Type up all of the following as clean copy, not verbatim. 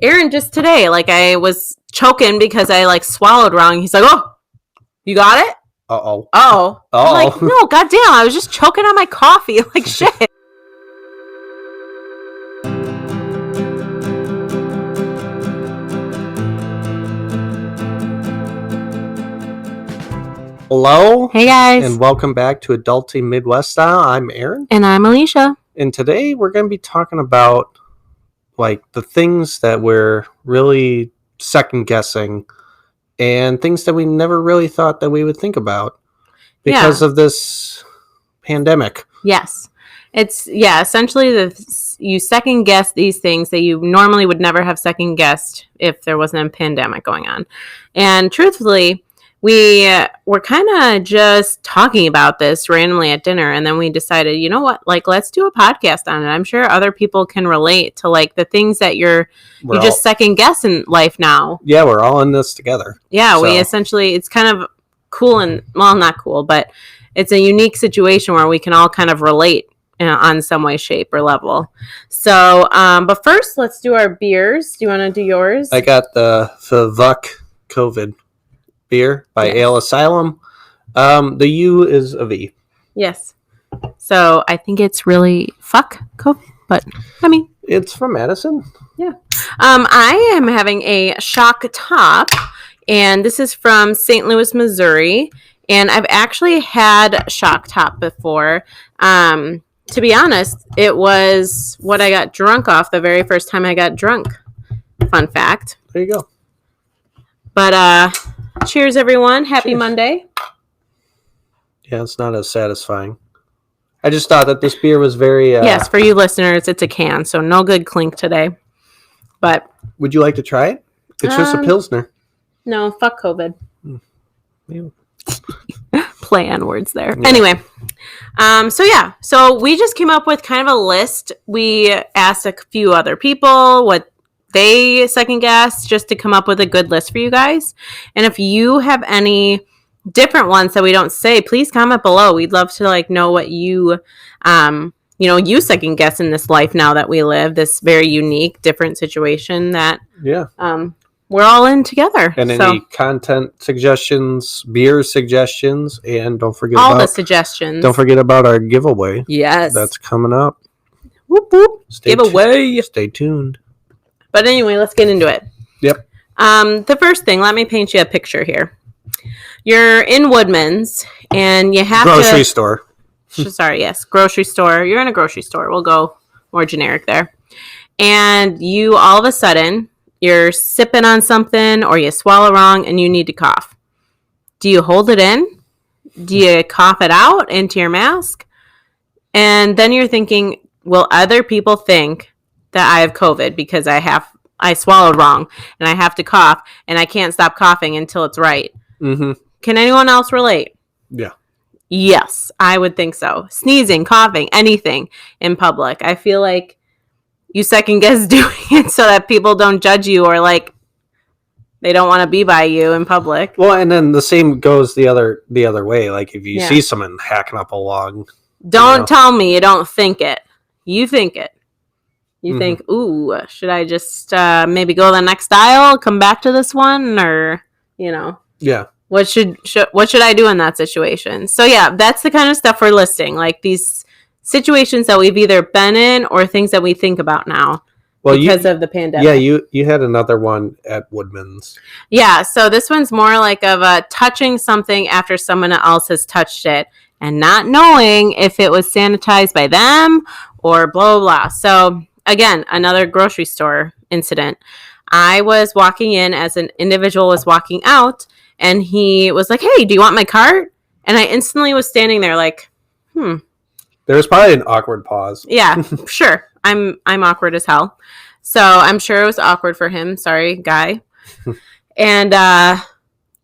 Aaron just today, like I was choking because I like swallowed wrong. He's like, "Oh, you got it? Uh-oh. Oh." I'm like, Oh. no, goddamn, I was just choking on my coffee. Like shit. Hello, Hey guys. and welcome back to Adulting Midwest Style. I'm Aaron, And I'm Alicia. and today we're going to be talking about like the things that we're really second guessing and things that we never really thought that we would think about because of this pandemic. Yes. It's essentially you second guess these things that you normally would never have second guessed if there wasn't a pandemic going on. And truthfully, we were kind of just talking about this randomly at dinner, and then we decided, you know what, like let's do a podcast on it. I'm sure other people can relate to like the things that you just second guess in life now. Yeah, we're all in this together. Yeah, so we essentially, it's kind of cool and, well, not cool, but it's a unique situation where we can all kind of relate on some way, shape, or level. So, but first, let's do our beers. Do you want to do yours? I got the Vuck COVID beer by Ale Asylum. The U is a V. Yes. So I think it's really fuck COVID, but I mean, it's from Madison. Yeah. I am having a Shock Top, and this is from St. Louis, Missouri. And I've actually had Shock Top before. To be honest, it was what I got drunk off the very first time I got drunk. Fun fact. There you go. But cheers, everyone. Happy Monday. Yeah, it's not as satisfying. I just thought that this beer was very... yes, for you listeners, it's a can, so no good clink today. But would you like to try it? It's just a Pilsner. No, fuck COVID. Yeah. Play on words there. Yeah. Anyway, so we just came up with kind of a list. We asked a few other people what they second guess just to come up with a good list for you guys. And if you have any different ones that we don't say, please comment below. We'd love to like know what you you second guess in this life now that we live, this very unique, different situation that we're all in together. And any content suggestions, beer suggestions, and don't forget all the suggestions. Don't forget about our giveaway. Yes, that's coming up. Whoop whoop! Giveaway. Stay tuned. But anyway, let's get into it. Yep. The first thing, let me paint you a picture here. You're in Woodman's, and you have grocery store. Sorry, yes, grocery store. You're in a grocery store. We'll go more generic there. And you all of a sudden, you're sipping on something or you swallow wrong and you need to cough. Do you hold it in? Do you cough it out into your mask? And then you're thinking, will other people think that I have COVID because I swallowed wrong and I have to cough and I can't stop coughing until it's right? Mm-hmm. Can anyone else relate? Yeah. Yes, I would think so. Sneezing, coughing, anything in public. I feel like you second guess doing it so that people don't judge you or like they don't want to be by you in public. Well, and then the same goes the other way. Like if you see someone hacking up a log, don't tell me you don't think it. You think it. You think, ooh, should I just maybe go the next aisle, come back to this one, or Yeah. What should I do in that situation? So yeah, that's the kind of stuff we're listing, like these situations that we've either been in or things that we think about now because of the pandemic. Yeah, you had another one at Woodman's. Yeah, so this one's more like of touching something after someone else has touched it and not knowing if it was sanitized by them or blah, blah, blah. So again, another grocery store incident. I was walking in as an individual was walking out, and he was like, "Hey, do you want my cart?" And I instantly was standing there like, There was probably an awkward pause. Yeah, sure. I'm awkward as hell. So I'm sure it was awkward for him. Sorry, guy. And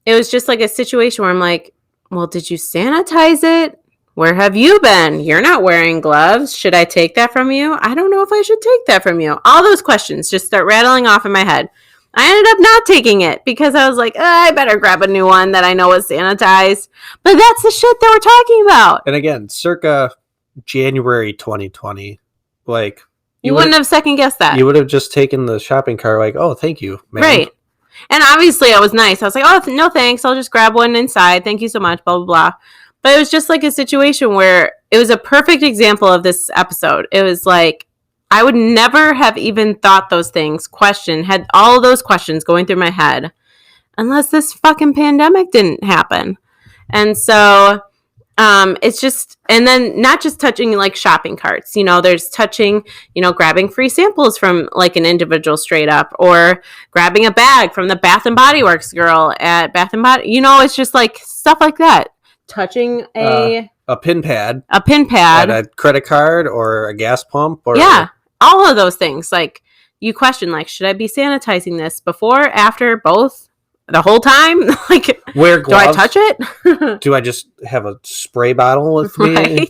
it was just like a situation where I'm like, well, did you sanitize it? Where have you been? You're not wearing gloves. Should I take that from you? I don't know if I should take that from you. All those questions just start rattling off in my head. I ended up not taking it because I was like, I better grab a new one that I know is sanitized. But that's the shit that we're talking about. And again, circa January 2020, like You wouldn't have second guessed that. You would have just taken the shopping cart like, oh, thank you, man. Right. And obviously I was nice. I was like, oh, no thanks. I'll just grab one inside. Thank you so much, blah, blah, blah. But it was just like a situation where it was a perfect example of this episode. It was like, I would never have even thought those things, had all of those questions going through my head unless this fucking pandemic didn't happen. And so it's just, and then not just touching like shopping carts, there's touching, grabbing free samples from like an individual straight up, or grabbing a bag from the Bath and Body Works girl at Bath and Body, it's just like stuff like that. Touching a pin pad, at a credit card or a gas pump, or all of those things. Like you question, like, should I be sanitizing this before, after, both? The whole time? Like, wear gloves. Do I touch it? Do I just have a spray bottle with me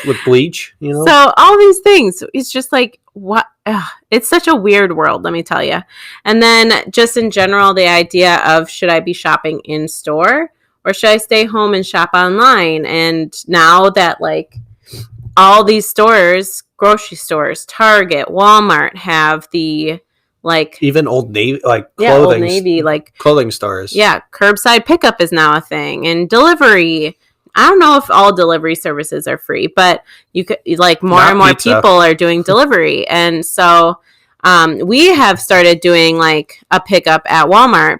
with bleach? So all these things, it's just like, what? It's such a weird world, let me tell you. And then just in general, the idea of, should I be shopping in store or should I stay home and shop online? And now that like all these stores, grocery stores, Target, Walmart have the like, even Old Navy, like Old Navy, like clothing stores. Yeah, curbside pickup is now a thing, and delivery. I don't know if all delivery services are free, but you could like more and more people are doing delivery, and so we have started doing like a pickup at Walmart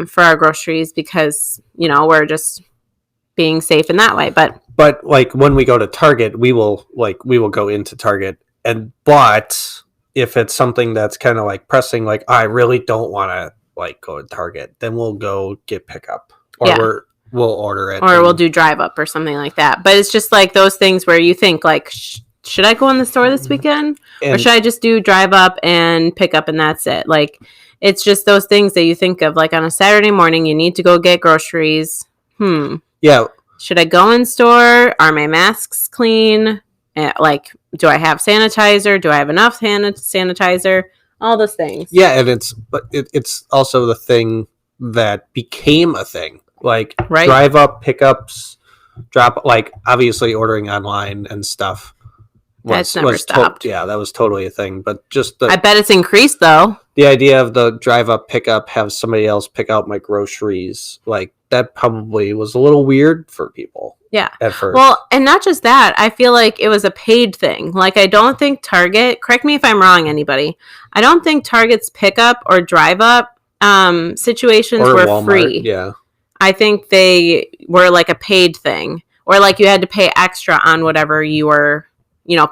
for our groceries because we're just being safe in that way. But like when we go to Target, we will go into Target, but if it's something that's kind of like pressing, like I really don't want to like go to Target, then we'll go get pickup, or we'll order it, or we'll do drive up or something like that. But it's just like those things where you think like, should I go in the store this weekend, or should I just do drive up and pick up and that's it? Like it's just those things that you think of, like on a Saturday morning, you need to go get groceries. Yeah. Should I go in store? Are my masks clean? Like, do I have sanitizer? Do I have enough sanitizer? All those things. Yeah, and it's also the thing that became a thing. Like drive up pickups, drop, like obviously ordering online and stuff. That's never stopped. Yeah, that was totally a thing. But just I bet it's increased though. The idea of the drive up pickup, have somebody else pick out my groceries, like that probably was a little weird for people. Yeah. At first. Well, and not just that, I feel like it was a paid thing. Like I don't think Target, correct me if I'm wrong, anybody, I don't think Target's pickup or drive up situations were Walmart, free. Yeah. I think they were like a paid thing, or like you had to pay extra on whatever you were,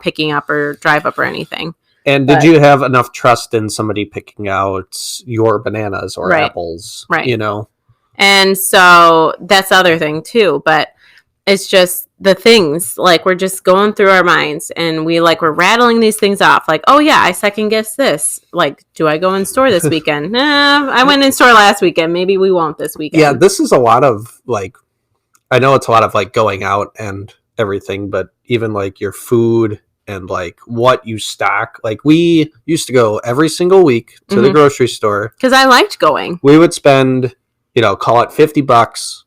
picking up or drive up or anything. And did you have enough trust in somebody picking out your bananas or apples? Right. And so that's the other thing too. But it's just the things, like we're just going through our minds and we're rattling these things off. Like, oh yeah, I second guess this. Like, do I go in store this weekend? Nah, I went in store last weekend. Maybe we won't this weekend. Yeah, this is a lot of like, I know it's a lot of like going out and everything, but even like your food and like what you stock. Like we used to go every single week to the grocery store. Because I liked going. We would spend, call it $50,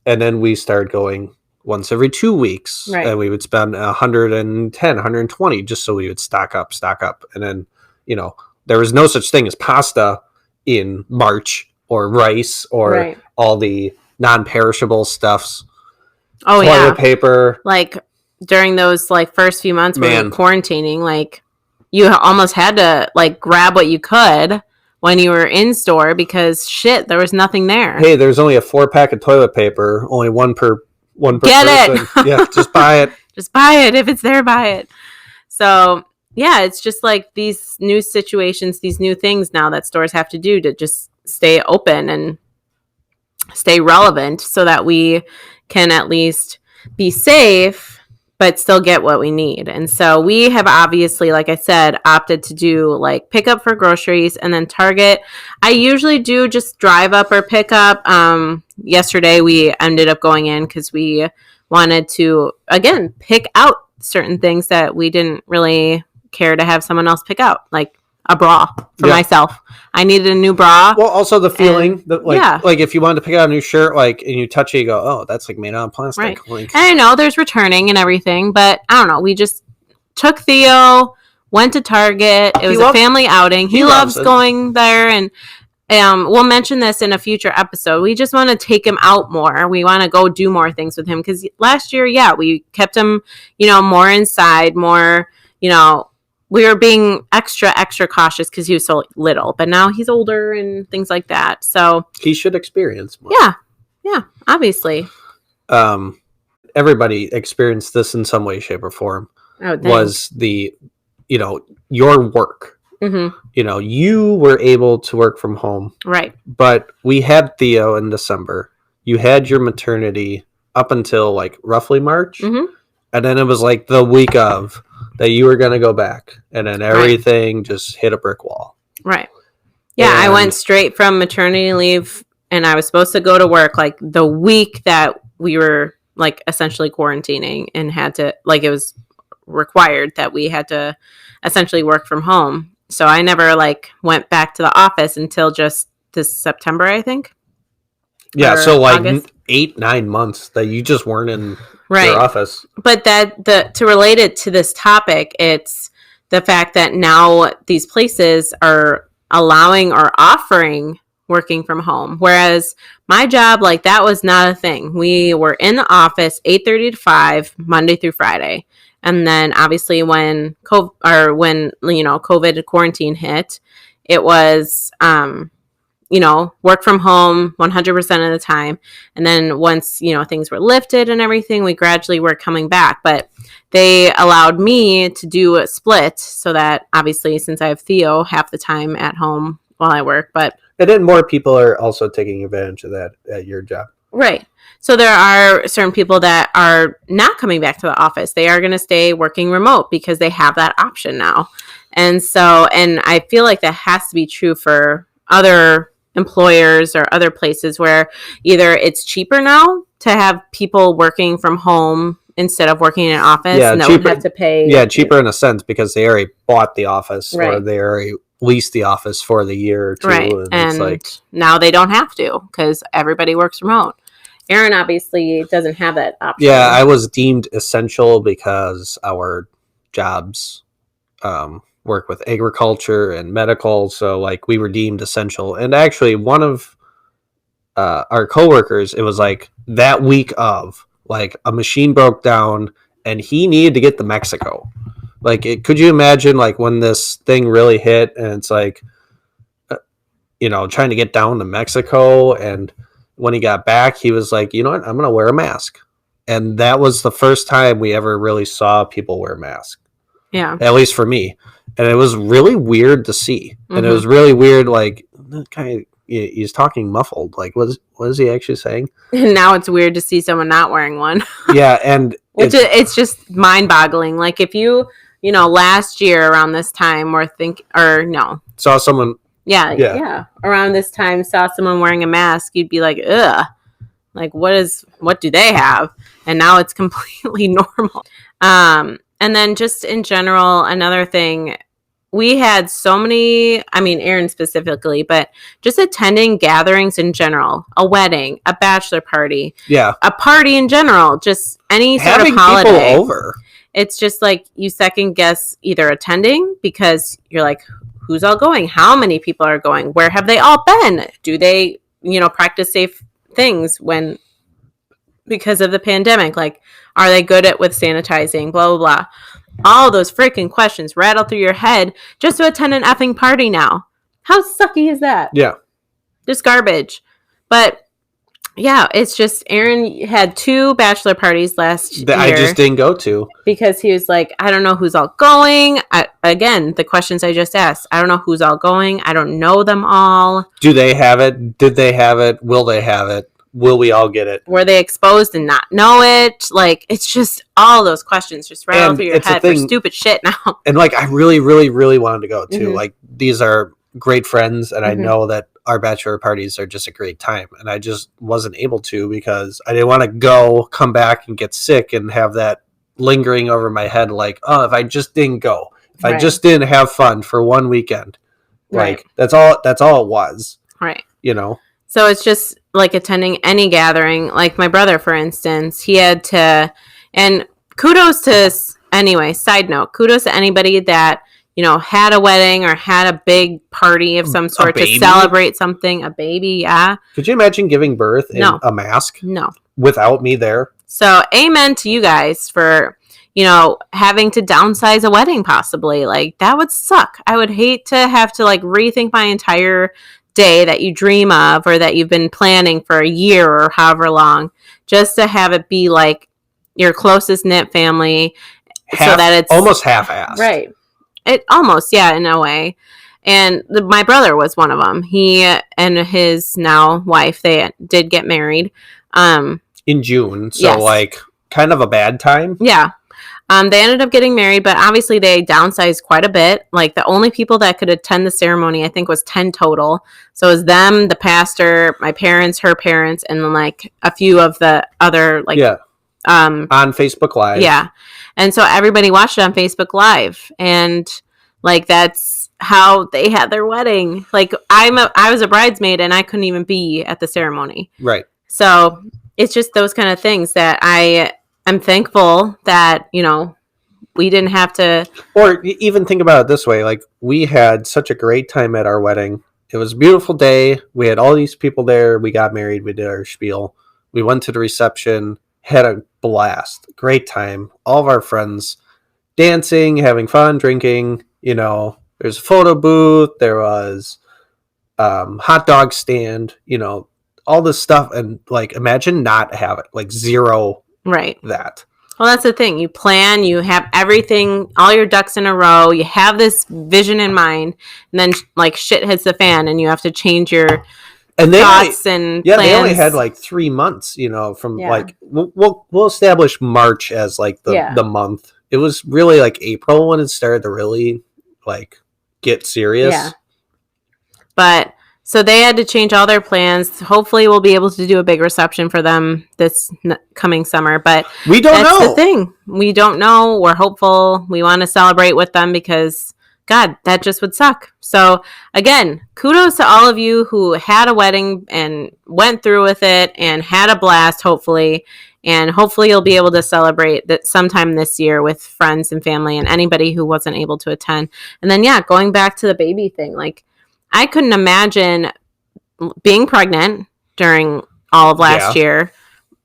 and then we started going once every 2 weeks. Right. And we would spend 110, 120 just so we would stock up. And then, there was no such thing as pasta in March or rice or all the non-perishable stuffs. Oh, toilet paper. Like during those like first few months when we were quarantining, like you almost had to like grab what you could when you were in store because shit, there was nothing there. Hey, there's only a 4-pack of toilet paper, only one per Get person. It. Yeah, just buy it. Just buy it. If it's there, buy it. So yeah, it's just like these new situations, these new things now that stores have to do to just stay open and stay relevant so that we can at least be safe but still get what we need. And so we have obviously, like I said, opted to do like pickup for groceries, and then Target. I usually do just drive up or pick up. Yesterday we ended up going in because we wanted to, again, pick out certain things that we didn't really care to have someone else pick out, like a bra for myself. I needed a new bra. Well, also the feeling that like if you wanted to pick out a new shirt, like, and you touch it, you go, oh, that's like made out of plastic. Right. Like, and I know there's returning and everything, but I don't know. We just took Theo. went to Target. It was a family outing. He loves going there, and we'll mention this in a future episode. We just want to take him out more. We want to go do more things with him because last year, we kept him, more inside, more, we were being extra cautious because he was so little. But now he's older and things like that. So he should experience more. Yeah, obviously. Everybody experienced this in some way, shape, or form. Was the, your work. Mm-hmm. You were able to work from home. Right. But we had Theo in December. You had your maternity up until like roughly March. Mm-hmm. And then it was like the week of that you were going to go back. And then everything just hit a brick wall. Right. Yeah, I went straight from maternity leave and I was supposed to go to work like the week that we were like essentially quarantining and had to, like, it was required that we had to essentially work from home. So I never like went back to the office until just this September, I think. Yeah, so like August. 8-9 months that you just weren't in your office. But to relate it to this topic, it's the fact that now these places are allowing or offering working from home, whereas my job, like, that was not a thing. We were in the office 8:30 to 5 Monday through Friday. And then obviously when COVID quarantine hit, it was, work from home 100% of the time. And then once, things were lifted and everything, we gradually were coming back. But they allowed me to do a split so that obviously since I have Theo half the time at home while I work, but. And then more people are also taking advantage of that at your job. Right. So there are certain people that are not coming back to the office. They are going to stay working remote because they have that option now. And I feel like that has to be true for other employers or other places where either it's cheaper now to have people working from home instead of working in an office and that would have to pay. Yeah, cheaper in a sense because they already bought the office or they already leased the office for the year or two. Right. And it's now they don't have to because everybody works remote. Aaron obviously doesn't have that option. Yeah, I was deemed essential because our jobs work with agriculture and medical. So, like, we were deemed essential. And actually, one of our coworkers, it was like that week of, like, a machine broke down and he needed to get to Mexico. Like, could you imagine, like, when this thing really hit and it's like, trying to get down to Mexico, and when he got back, he was like, you know what, I'm going to wear a mask. And that was the first time we ever really saw people wear masks. Yeah. At least for me. And it was really weird to see. Mm-hmm. And it was really weird, like, that guy, he's talking muffled. Like, what is he actually saying? And now it's weird to see someone not wearing one. Yeah, and it's just mind-boggling. Like, if you, last year around this time saw someone... Yeah. Around this time, saw someone wearing a mask, you'd be like, ugh. Like, what do they have? And now it's completely normal. And then just in general, another thing, we had so many, Aaron specifically, but just attending gatherings in general, a wedding, a bachelor party, a party in general, just any sort of holiday. Having people over. It's just like you second guess either attending because you're like, who's all going? How many people are going? Where have they all been? Do they, practice safe things because of the pandemic? Like, are they good with sanitizing? Blah, blah, blah. All those freaking questions rattle through your head just to attend an effing party now. How sucky is that? Yeah. Just garbage. But yeah, it's just Aaron had 2 bachelor parties last year. I just didn't go to. Because he was like, I don't know who's all going. Again, the questions I just asked. I don't know who's all going. I don't know them all. Do they have it? Did they have it? Will they have it? Will we all get it? Were they exposed and not know it? Like, it's just all those questions just rattle through your head for stupid shit now. And, like, I really, really, really wanted to go, too. Mm-hmm. Like, these are great friends, and I know that our bachelor parties are just a great time. And I just wasn't able to because I didn't want to go, come back, and get sick and have that lingering over my head like, oh, if I just didn't go. If I just didn't have fun for one weekend. Like, that's all it was. Right. So it's just like attending any gathering. Like my brother, for instance, he had to, and kudos to, anyway, side note, kudos to anybody that had a wedding or had a big party of some sort to baby? celebrate something, a baby. Yeah. Could you imagine giving birth in No. a mask No. without me there? So amen to you guys for, having to downsize a wedding possibly. Like, that would suck. I would hate to have to like rethink my entire day that you dream of or that you've been planning for a year or however long, just to have it be like your closest knit family. So that it's almost half-assed. Right. It almost, yeah, in a way. And my brother was one of them. He and his now wife, they did get married. In June. So Yes. like kind of a bad time. Yeah. They ended up getting married, but obviously they downsized quite a bit. Like, the only people that could attend the ceremony, I think, was 10 total. So it was them, the pastor, my parents, her parents, and then like a few of the other on Facebook Live. Yeah. And so everybody watched it on Facebook Live, and like that's how they had their wedding. Like, I was a bridesmaid and I couldn't even be at the ceremony. Right. So it's just those kind of things that I'm thankful that, we didn't have to. Or even think about it this way. Like, we had such a great time at our wedding. It was a beautiful day. We had all these people there. We got married. We did our spiel. We went to the reception, had a blast. Great time. All of our friends dancing, having fun, drinking. There's a photo booth. There was hot dog stand, all this stuff. And like, imagine not have it, like zero. Right. That. Well, that's the thing. You plan, you have everything, all your ducks in a row. You have this vision in mind, and then like shit hits the fan, and you have to change your thoughts and plans. They only had like 3 months, from like we'll establish March as like the month. It was really like April when it started to really like get serious. Yeah. But so they had to change all their plans. Hopefully we'll be able to do a big reception for them this coming summer. But we don't know. That's the thing. We don't know. We're hopeful. We want to celebrate with them because, God, that just would suck. So, again, kudos to all of you who had a wedding and went through with it and had a blast, hopefully. And hopefully you'll be able to celebrate that sometime this year with friends and family and anybody who wasn't able to attend. And then, going back to the baby thing, like, I couldn't imagine being pregnant during all of last year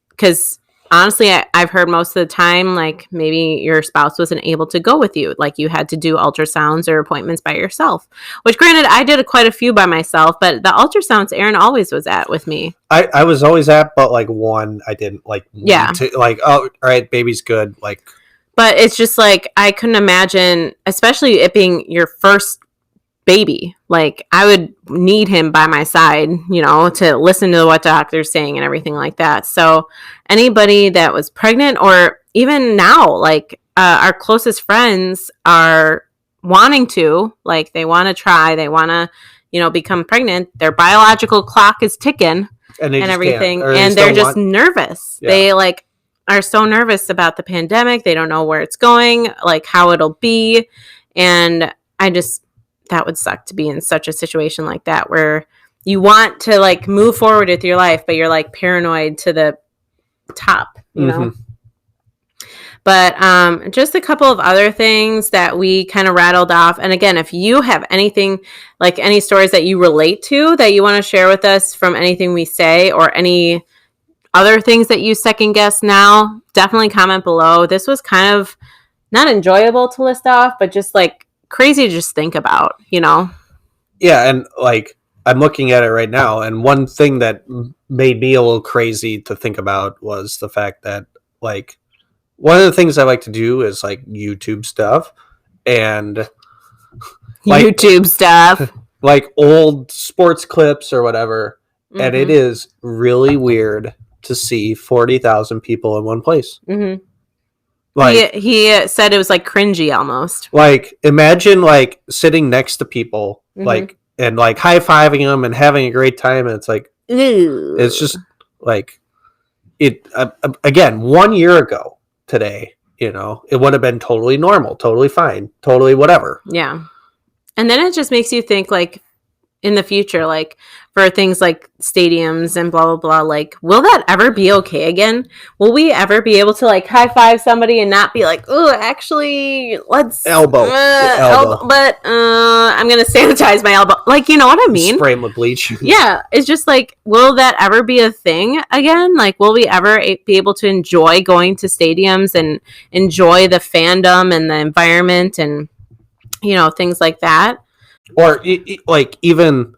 because honestly, I've heard most of the time, like maybe your spouse wasn't able to go with you. Like you had to do ultrasounds or appointments by yourself, which granted, I did quite a few by myself, but the ultrasounds Aaron always was at with me. I was always at, but like one, I didn't like, like, oh, all right, baby's good. Like, but it's just like, I couldn't imagine, especially it being your first baby. Like I would need him by my side, to listen to what doctor's saying and everything like that. So anybody that was pregnant or even now, like our closest friends are wanting to, like they want to try, they want to, become pregnant. Their biological clock is ticking and everything. And they're just nervous. Yeah. They like are so nervous about the pandemic. They don't know where it's going, like how it'll be. And that would suck to be in such a situation like that where you want to like move forward with your life, but you're like paranoid to the top, know? But just a couple of other things that we kind of rattled off. And again, if you have anything, like any stories that you relate to that you want to share with us from anything we say or any other things that you second guess now, definitely comment below. This was kind of not enjoyable to list off, but just like crazy to just think about, Yeah, and like I'm looking at it right now, and one thing that made me a little crazy to think about was the fact that like one of the things I like to do is like YouTube stuff and like, YouTube stuff, like old sports clips or whatever, and it is really weird to see 40,000 people in one place. Mm-hmm. Like he said it was like cringy almost. Like imagine like sitting next to people like and like high-fiving them and having a great time, and it's like it's just like it again 1 year ago today, it would have been totally normal, totally fine, totally whatever. Yeah. And then it just makes you think like in the future, like for things like stadiums and blah blah blah, like will that ever be okay again? Will we ever be able to like high five somebody and not be like, oh, actually, let's Elbow. but I'm gonna sanitize my elbow, like, you know what I mean? Spray 'em with bleach. Yeah, it's just like, will that ever be a thing again? Like, will we ever be able to enjoy going to stadiums and enjoy the fandom and the environment and, you know, things like that? Or like even,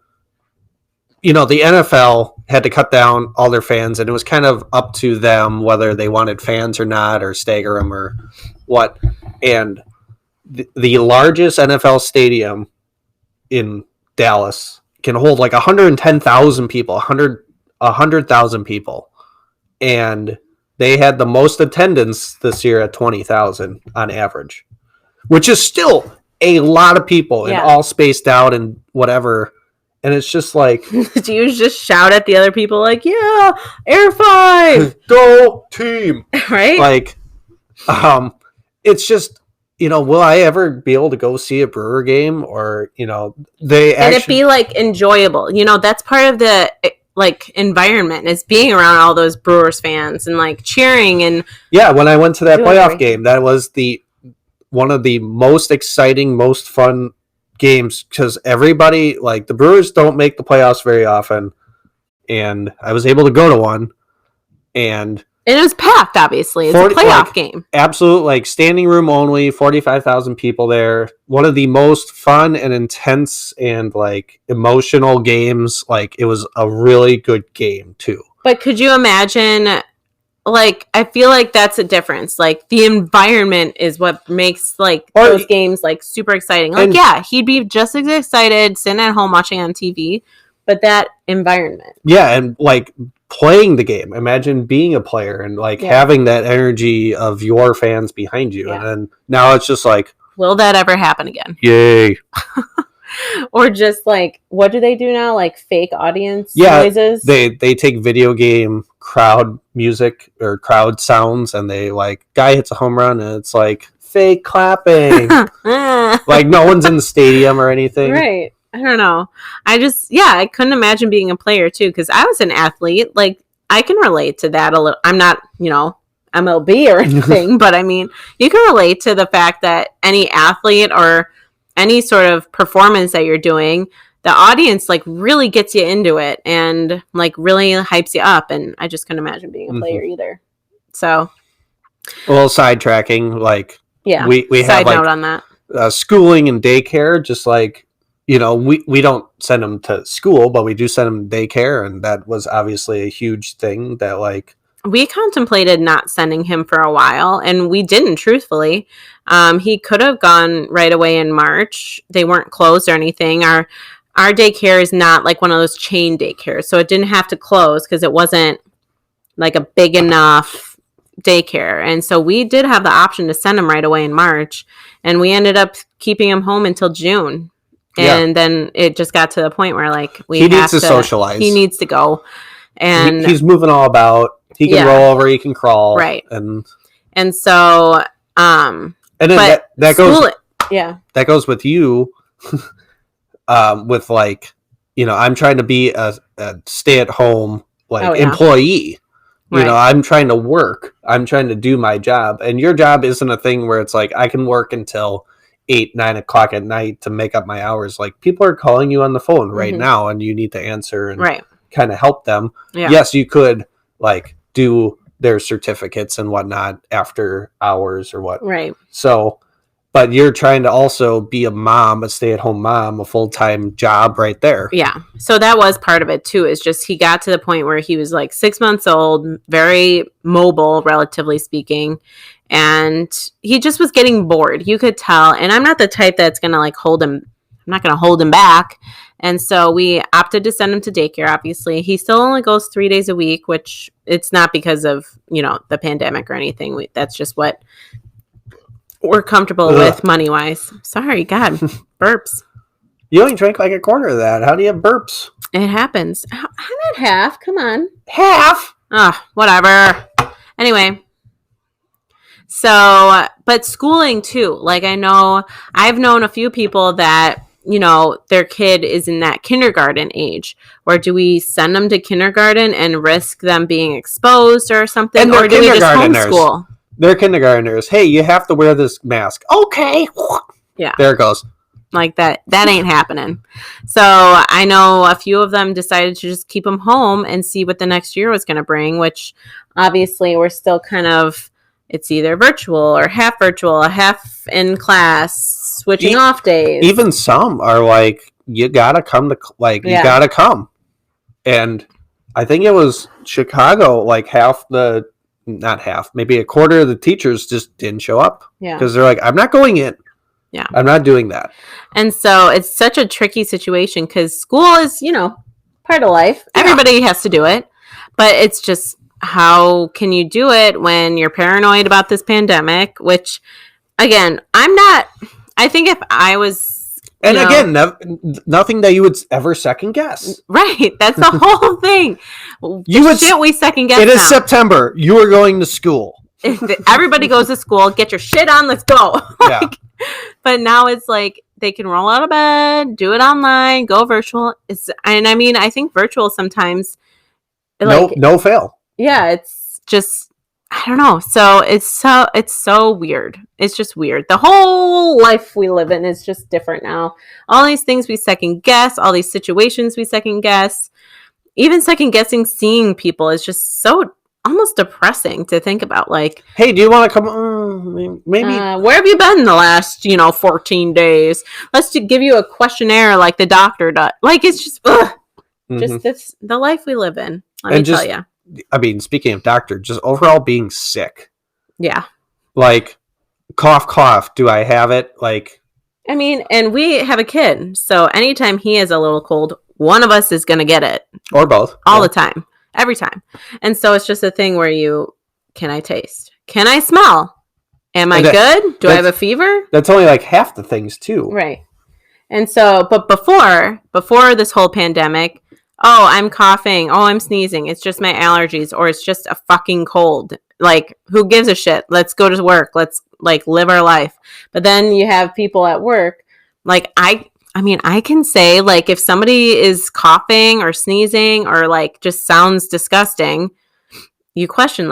you know, the NFL had to cut down all their fans, and it was kind of up to them whether they wanted fans or not, or stagger them or what. And the largest NFL stadium in Dallas can hold like 110,000 people, 100,000 people, and they had the most attendance this year at 20,000 on average, which is still a lot of people and all spaced out and whatever. And it's just like, do you just shout at the other people like, yeah, Air 5, go team, right? Like, it's just, you know, will I ever be able to go see a Brewer game? Or, you know, and it be like enjoyable, you know? That's part of the like environment, is being around all those Brewers fans and like cheering. And yeah, when I went to that playoff game, that was one of the most exciting, most fun games, because everybody, like, the Brewers don't make the playoffs very often, and I was able to go to one, and it was packed. Obviously, it's a playoff game. Absolute, like, standing room only, 45,000 people there. One of the most fun and intense and like emotional games. Like, it was a really good game too. But could you imagine? Like, I feel like that's a difference. Like, the environment is what makes, like, those games, like, super exciting. Like, yeah, he'd be just as excited sitting at home watching on TV, but that environment. Yeah, and, like, playing the game. Imagine being a player and, like, having that energy of your fans behind you. Yeah. And then now it's just like, will that ever happen again? Yay. Or just, like, what do they do now? Like, fake audience noises? They take video game crowd music or crowd sounds, and they, like, guy hits a home run, and it's, like, fake clapping. Like, no one's in the stadium or anything. Right. I don't know. I couldn't imagine being a player, too, because I was an athlete. Like, I can relate to that a little. I'm not, you know, MLB or anything, but, I mean, you can relate to the fact that any athlete or any sort of performance that you're doing, the audience like really gets you into it and like really hypes you up. And I just couldn't imagine being a player either. So, well, sidetracking, like, yeah, we side have note like on that. Schooling and daycare, just like, you know, we don't send them to school, but we do send them to daycare, and that was obviously a huge thing that, like, we contemplated not sending him for a while, and we didn't, truthfully. He could have gone right away in March. They weren't closed or anything. Our daycare is not like one of those chain daycares, so it didn't have to close because it wasn't like a big enough daycare. And so we did have the option to send him right away in March, and we ended up keeping him home until June. And then it just got to the point where, like, he needs to socialize. He needs to go. And he's moving all about. He can roll over, he can crawl. Right. And so and then that goes that goes with you with, like, you know, I'm trying to be a stay-at-home employee. You know, I'm trying to work. I'm trying to do my job. And your job isn't a thing where it's like I can work until 8-9 o'clock at night to make up my hours. Like, people are calling you on the phone right now, and you need to answer and kind of help them. Yeah. Yes, you could, like, do their certificates and whatnot after hours or what. Right. So, but you're trying to also be a mom, a stay-at-home mom, a full-time job right there. Yeah. So that was part of it too, is just he got to the point where he was like 6 months old, very mobile, relatively speaking. And he just was getting bored. You could tell. And I'm not the type that's going to like hold him. I'm not going to hold him back. And so we opted to send him to daycare, obviously. He still only goes 3 days a week, which it's not because of, you know, the pandemic or anything. That's just what we're comfortable with money-wise. Sorry, God, burps. You only drank like a quarter of that. How do you have burps? It happens. How not half? Come on. Half? Whatever. Anyway. So, but schooling too. Like, I've known a few people that their kid is in that kindergarten age? Or do we send them to kindergarten and risk them being exposed or something? And they're or do we just kindergarteners. homeschool? They're kindergartners. Hey, you have to wear this mask. Okay. Yeah. There it goes. Like that ain't happening. So I know a few of them decided to just keep them home and see what the next year was going to bring, which obviously we're still kind of, it's either virtual or half virtual, a half in class, switching off days. Even some are like, you gotta come to, like, you gotta come. And I think it was Chicago, like not half, maybe a quarter of the teachers just didn't show up. Yeah. Because they're like, I'm not going in. Yeah. I'm not doing that. And so it's such a tricky situation because school is, part of life. Yeah. Everybody has to do it. But it's just, how can you do it when you're paranoid about this pandemic? Which, again, I think if I was... And again, nothing that you would ever second guess. Right. That's the whole thing. We second guess. It is September. You are going to school. Everybody goes to school. Get your shit on. Let's go. Yeah. But now it's like they can roll out of bed, do it online, go virtual. I think virtual sometimes. No fail. Yeah, it's just, I don't know. So it's so weird. It's just weird. The whole life we live in is just different now. All these things we second guess, all these situations we second guess, even second guessing seeing people is just so almost depressing to think about. Like, hey, do you want to come? Maybe. Where have you been the last 14 days? Let's give you a questionnaire like the doctor does. Like, it's just just the life we live in. Let me tell you. I mean, speaking of doctor, just overall being sick. Yeah. Like, cough. Do I have it? Like, I mean, and we have a kid, so anytime he has a little cold, one of us is going to get it. Or both. All the time. Every time. And so it's just a thing where can I taste? Can I smell? Am I good? Do I have a fever? That's only like half the things too. Right. And so, but before this whole pandemic, oh, I'm coughing. Oh, I'm sneezing. It's just my allergies, or it's just a fucking cold. Like, who gives a shit? Let's go to work. Let's live our life. But then you have people at work. Like, I can say, like, if somebody is coughing or sneezing or just sounds disgusting, you question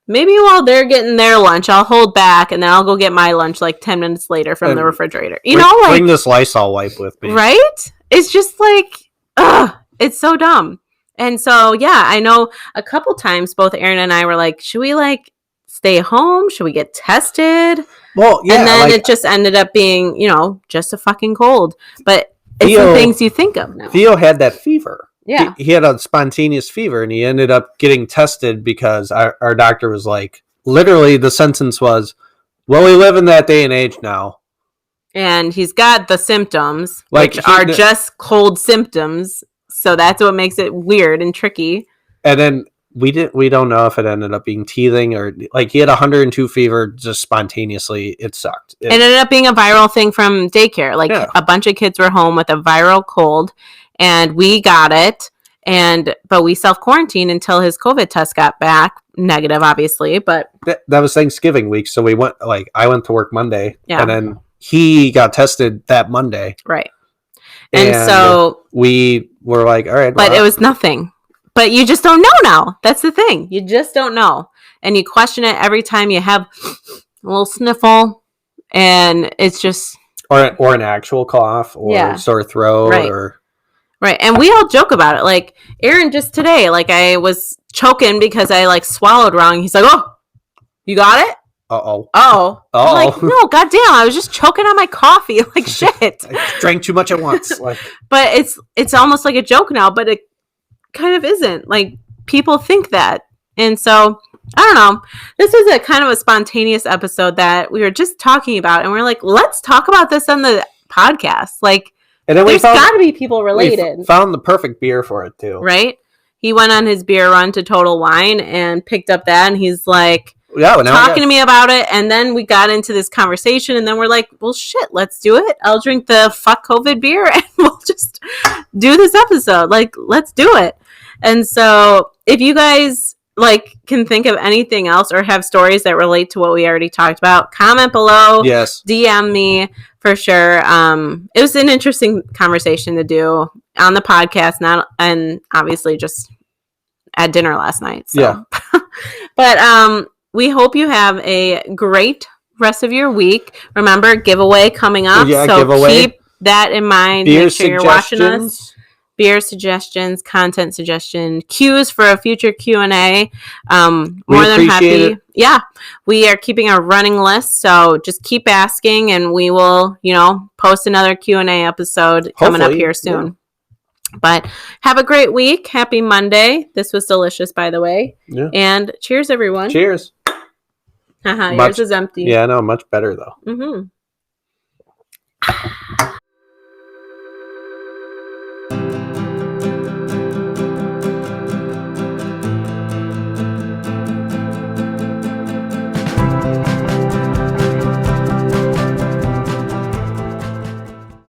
maybe while they're getting their lunch, I'll hold back and then I'll go get my lunch 10 minutes later from the refrigerator. Bring this Lysol wipe with me. Right? It's just it's so dumb. And so, yeah, I know a couple times both Aaron and I were like, should we stay home? Should we get tested? Well, yeah. And then it just ended up being, just a fucking cold. But it's the things you think of now. Theo had that fever. Yeah. He had a spontaneous fever, and he ended up getting tested because our doctor was like, literally the sentence was, well, we live in that day and age now. And he's got the symptoms, which are just cold symptoms. So that's what makes it weird and tricky. And then we don't know if it ended up being teething or he had 102 fever just spontaneously. It sucked. It ended up being a viral thing from daycare. A bunch of kids were home with a viral cold, and we got it. But we self-quarantined until his COVID test got back negative, obviously. But that was Thanksgiving week, so we went. I went to work Monday, yeah. And then he got tested that Monday, right? And so we were like, all right, but it was nothing. But you just don't know now. That's the thing. You just don't know. And you question it every time you have a little sniffle. And it's just... Or an actual cough or sore throat. Right. Right. And we all joke about it. Aaron just today, I was choking because I, swallowed wrong. He's like, oh, you got it? Uh-oh. Oh. Uh-oh. I'm like, no, goddamn. I was just choking on my coffee. Shit. I drank too much at once. But it's almost like a joke now, but it kind of isn't. People think that. And so I don't know. This is a kind of a spontaneous episode that we were just talking about, and we're like, let's talk about this on the podcast. And then there's got to be people related. We found the perfect beer for it too. Right? He went on his beer run to Total Wine and picked up that, and he's talking to me about it. And then we got into this conversation, and then we're like, well, shit, let's do it. I'll drink the fuck COVID beer, and we'll just do this episode. Let's do it. And so if you guys like can think of anything else or have stories that relate to what we already talked about, comment below. Yes. DM me for sure. It was an interesting conversation to do on the podcast, and obviously just at dinner last night. So. Yeah. But we hope you have a great rest of your week. Remember, giveaway coming up. Yeah, so giveaway. Keep that in mind. Beer Make sure you're watching us. suggestions. Beer suggestions, content suggestion, cues for a future Q&A. More We than happy. appreciate it. Yeah, we are keeping a running list, so just keep asking, and we will, post another Q&A episode coming up Hopefully, here soon. But have a great week. Happy Monday. This was delicious, by the way. Yeah. And cheers, everyone. Cheers. Yours is empty. Yeah, no, much better though. Mm-hmm.